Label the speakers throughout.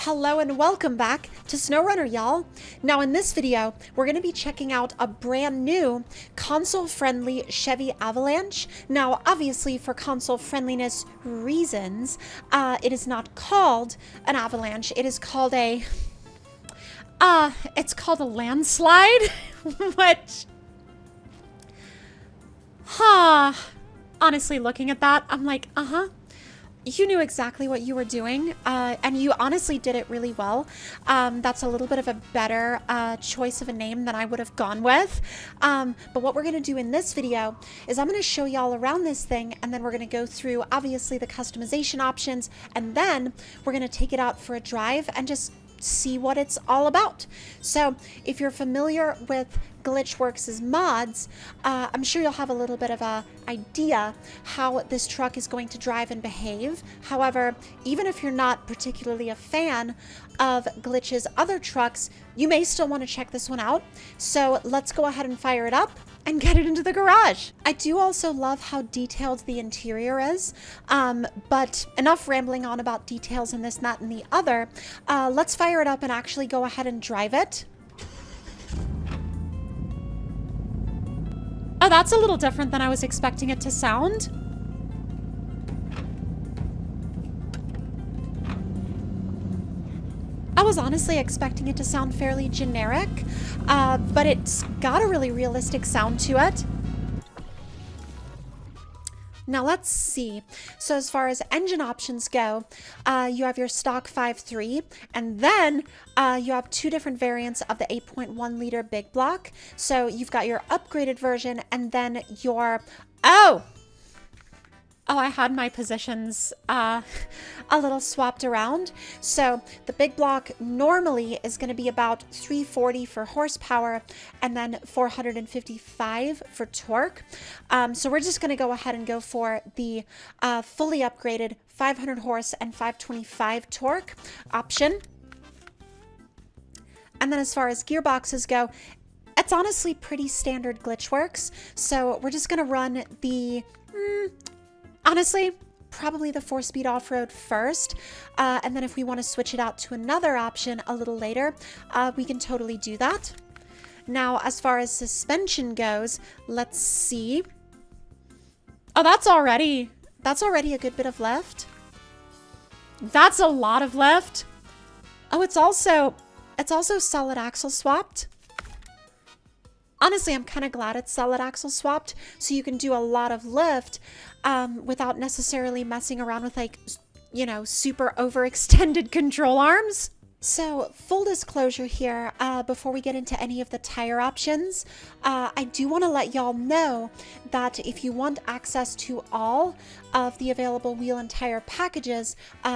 Speaker 1: Hello and welcome back to SnowRunner, y'all. Now in this video, we're going to be checking out a brand new console-friendly Chevy Avalanche. Now obviously for console friendliness reasons, it is not called an Avalanche. It is called it's called a landslide, which, honestly looking at that, I'm like, you knew exactly what you were doing, and you honestly did it really well. That's a little bit of a better choice of a name than I would have gone with. But what we're going to do in this video is I'm going to show y'all around this thing, and then we're going to go through, obviously, the customization options, and then we're going to take it out for a drive and just see what it's all about. So if you're familiar with Glitchworks' mods, I'm sure you'll have a little bit of a idea how this truck is going to drive and behave. However, even if you're not particularly a fan of Glitch's other trucks, you may still want to check this one out. So let's go ahead and fire it up and get it into the garage. I do also love how detailed the interior is, but enough rambling on about details and this, that, and the other. Let's fire it up and actually go ahead and drive it. Oh, that's a little different than I was expecting it to sound. I was honestly expecting it to sound fairly generic, but it's got a really realistic sound to it. Now let's see. So as far as engine options go, you have your stock 5.3, and then you have two different variants of the 8.1 liter big block. So you've got your upgraded version, and then your, I had my positions a little swapped around. So the big block normally is going to be about 340 for horsepower and then 455 for torque. So we're just going to go ahead and go for the fully upgraded 500 horse and 525 torque option. And then as far as gearboxes go, it's honestly pretty standard Glitchworks. So we're just going to run the... honestly, probably the 4-speed off-road first, and then if we want to switch it out to another option a little later, we can totally do that. Now, as far as suspension goes, let's see. Oh, that's already a good bit of lift. That's a lot of lift. Oh, it's also solid axle swapped. Honestly, I'm kind of glad it's solid axle swapped, so you can do a lot of lift without necessarily messing around with, like, you know, super overextended control arms. So, full disclosure here, before we get into any of the tire options, I do want to let y'all know that if you want access to all of the available wheel and tire packages,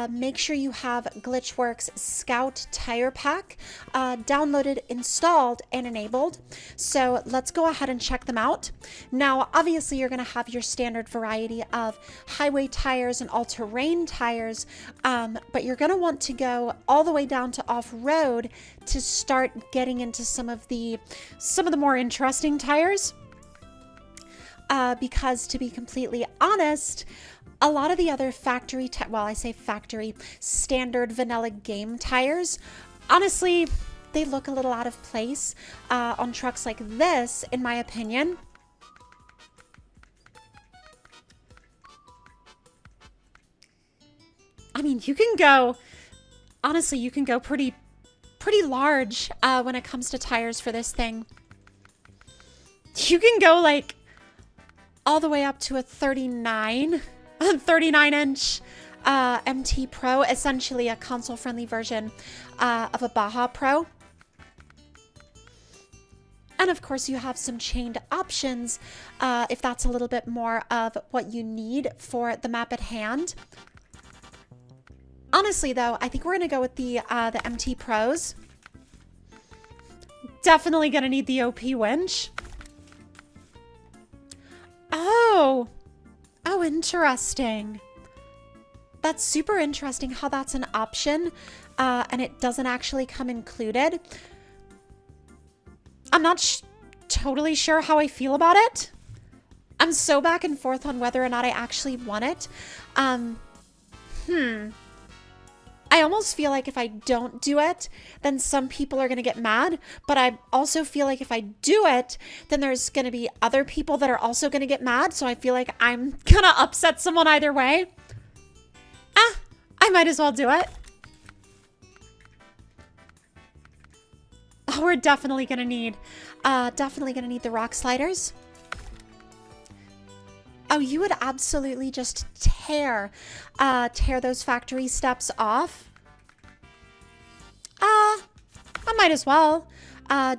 Speaker 1: make sure you have Glitchworks Scout Tire Pack downloaded, installed, and enabled. So let's go ahead and check them out. Now, obviously, you're going to have your standard variety of highway tires and all-terrain tires, but you're going to want to go all the way down to off-road to start getting into some of the more interesting tires. Because to be completely honest, a lot of the other standard vanilla game tires, honestly, they look a little out of place on trucks like this, in my opinion. I mean, you can go pretty large when it comes to tires for this thing. You can go like all the way up to a 39-inch MT Pro, essentially a console-friendly version of a Baja Pro. And of course, you have some chained options if that's a little bit more of what you need for the map at hand. Honestly, though, I think we're going to go with the MT Pros. Definitely going to need the OP winch. Oh, interesting. That's super interesting how that's an option, and it doesn't actually come included. I'm not totally sure how I feel about it. I'm so back and forth on whether or not I actually want it. I almost feel like if I don't do it, then some people are going to get mad. But I also feel like if I do it, then there's going to be other people that are also going to get mad. So I feel like I'm going to upset someone either way. I might as well do it. Oh, we're definitely going to need the rock sliders. Oh, you would absolutely just tear those factory steps off. I might as well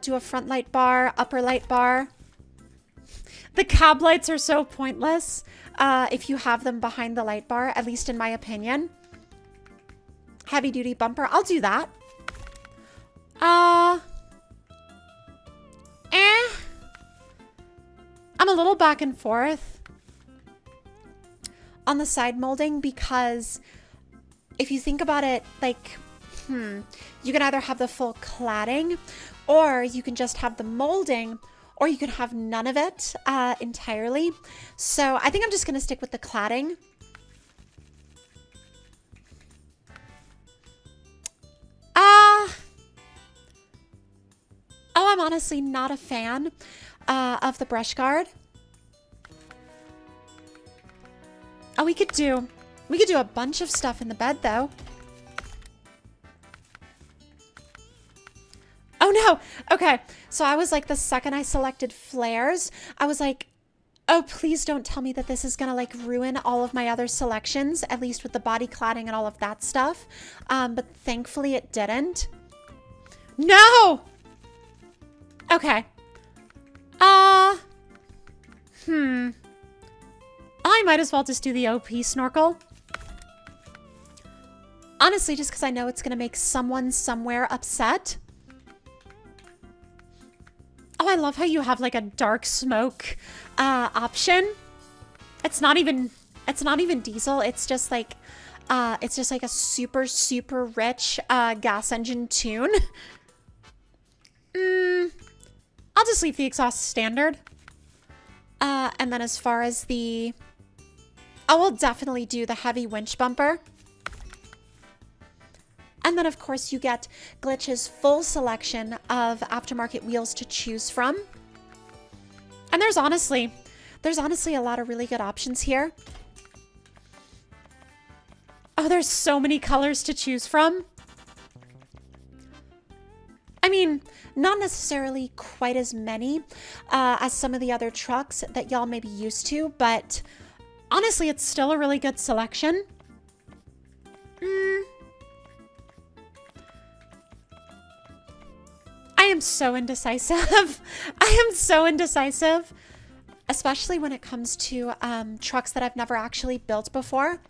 Speaker 1: do a front light bar, upper light bar. The cab lights are so pointless if you have them behind the light bar, at least in my opinion. Heavy duty bumper, I'll do that. I'm a little back and forth on the side molding because if you think about it, like, you can either have the full cladding or you can just have the molding or you can have none of it entirely. So I think I'm just going to stick with the cladding. Oh, I'm honestly not a fan of the brush guard. Oh, we could do a bunch of stuff in the bed though. Oh no. Okay. So I was like, the second I selected flares, I was like, oh, please don't tell me that this is going to like ruin all of my other selections, at least with the body cladding and all of that stuff. But thankfully it didn't. No. Okay. I might as well just do the OP snorkel. Honestly, just because I know it's going to make someone somewhere upset. Oh, I love how you have like a dark smoke option. It's not even diesel. It's just like a super, super rich gas engine tune. I'll just leave the exhaust standard. And then as far as I will definitely do the heavy winch bumper. And then, of course, you get Glitch's full selection of aftermarket wheels to choose from. And there's honestly a lot of really good options here. Oh, there's so many colors to choose from. I mean, not necessarily quite as many as some of the other trucks that y'all may be used to, but honestly, it's still a really good selection. I am so indecisive. I am so indecisive, especially when it comes to trucks that I've never actually built before.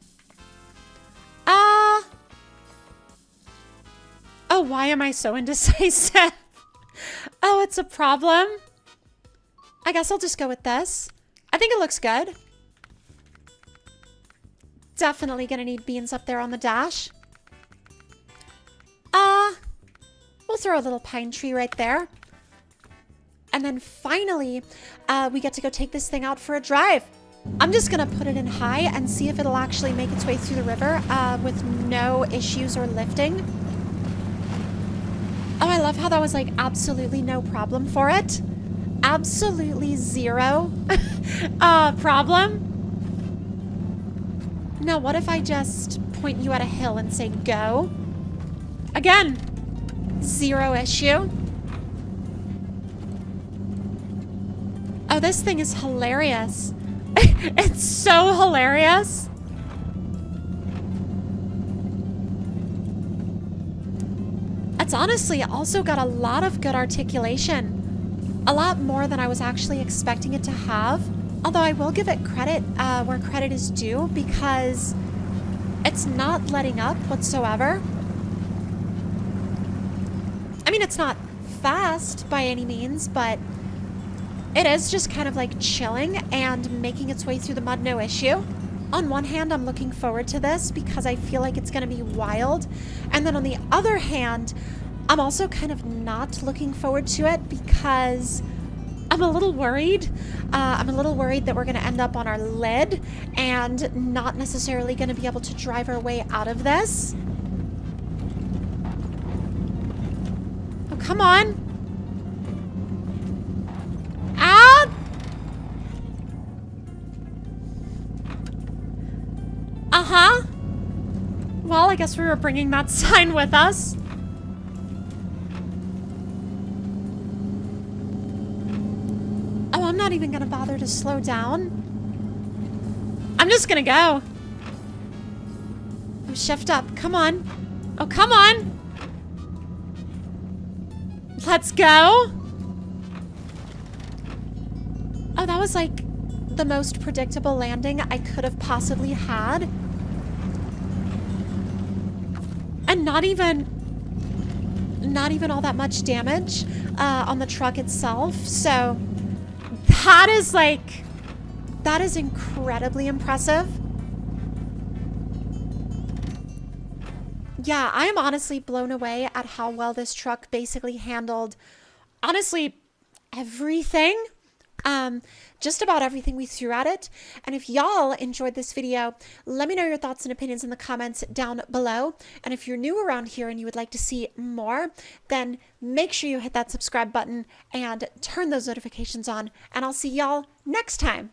Speaker 1: Oh, why am I so indecisive? Oh, it's a problem. I guess I'll just go with this. I think it looks good. Definitely gonna need beans up there on the dash. We'll throw a little pine tree right there. And then finally, we get to go take this thing out for a drive. I'm just gonna put it in high and see if it'll actually make its way through the river with no issues or lifting. Oh, I love how that was like absolutely no problem for it. Absolutely zero problem. Now, what if I just point you at a hill and say go? Again, zero issue. Oh, this thing is hilarious. It's so hilarious. It's honestly also got a lot of good articulation. A lot more than I was actually expecting it to have. Although I will give it credit where credit is due because it's not letting up whatsoever. I mean, it's not fast by any means, but it is just kind of like chilling and making its way through the mud, no issue. On one hand, I'm looking forward to this because I feel like it's going to be wild. And then on the other hand, I'm also kind of not looking forward to it because I'm a little worried. I'm a little worried that we're going to end up on our lid and not necessarily going to be able to drive our way out of this. come on. Ah! Uh-huh. Well, I guess we were bringing that sign with us. Oh, I'm not even gonna bother to slow down. I'm just gonna go. Oh, shift up. Come on. Oh, come on. Let's go. Oh, that was like the most predictable landing I could have possibly had. And not even all that much damage on the truck itself. So that is incredibly impressive. Yeah, I am honestly blown away at how well this truck basically handled, honestly, everything. Just about everything we threw at it. And if y'all enjoyed this video, let me know your thoughts and opinions in the comments down below. And if you're new around here and you would like to see more, then make sure you hit that subscribe button and turn those notifications on. And I'll see y'all next time.